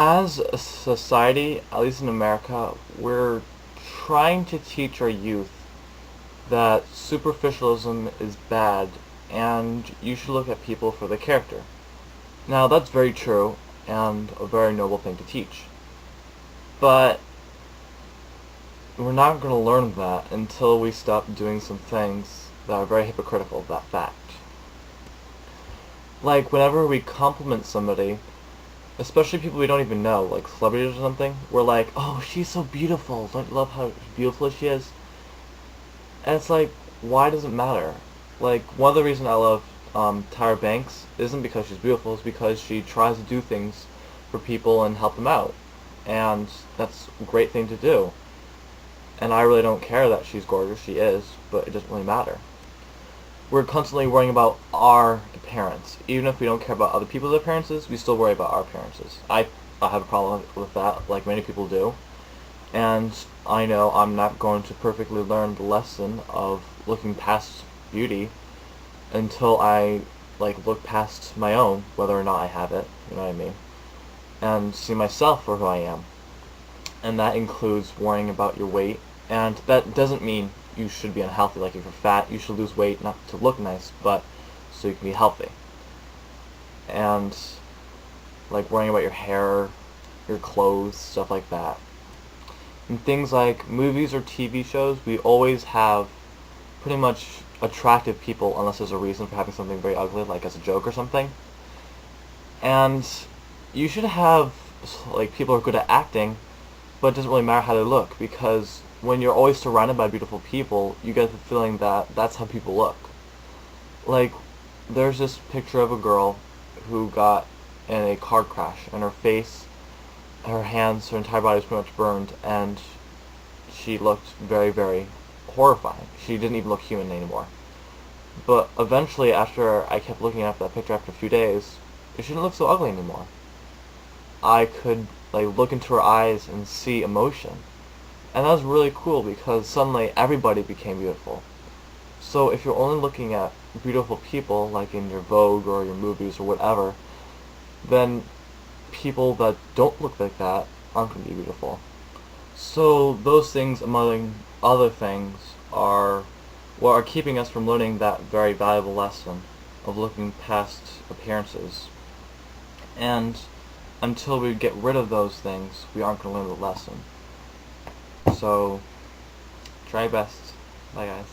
As a society, at least in America, we're trying to teach our youth that superficialism is bad and you should look at people for their character. Now, that's very true and a very noble thing to teach. But we're not going to learn that until we stop doing some things that are very hypocritical of that fact. Like, whenever we compliment somebody, especially people we don't even know, like celebrities or something, we're like, oh, she's so beautiful, don't you love how beautiful she is? And it's like, why does it matter? Like, one of the reasons I love Tyra Banks isn't because she's beautiful, it's because she tries to do things for people and help them out. And that's a great thing to do. And I really don't care that she's gorgeous, she is, but it doesn't really matter. We're constantly worrying about our appearance. Even if we don't care about other people's appearances, we still worry about our appearances. I have a problem with that, like many people do. And I know I'm not going to perfectly learn the lesson of looking past beauty until I look past my own, whether or not I have it, you know what I mean, and see myself for who I am. And that includes worrying about your weight, and that doesn't mean you should be unhealthy. Like, if you're fat, you should lose weight not to look nice, but so you can be healthy. And like worrying about your hair, your clothes, stuff like that. In things like movies or TV shows, we always have pretty much attractive people unless there's a reason for having something very ugly, like as a joke or something. And you should have people who are good at acting, but it doesn't really matter how they look, because when you're always surrounded by beautiful people, you get the feeling that that's how people look. Like, there's this picture of a girl who got in a car crash, and her face, her hands, her entire body was pretty much burned, and she looked very, very horrifying. She didn't even look human anymore. But eventually, after I kept looking at that picture after a few days, she didn't look so ugly anymore. I could look into her eyes and see emotion. And that was really cool because suddenly everybody became beautiful. So if you're only looking at beautiful people, like in your Vogue or your movies or whatever, then people that don't look like that aren't going to be beautiful. So those things, among other things, are what are keeping us from learning that very valuable lesson of looking past appearances. And until we get rid of those things, we aren't going to learn the lesson. So, try your best. Bye, guys.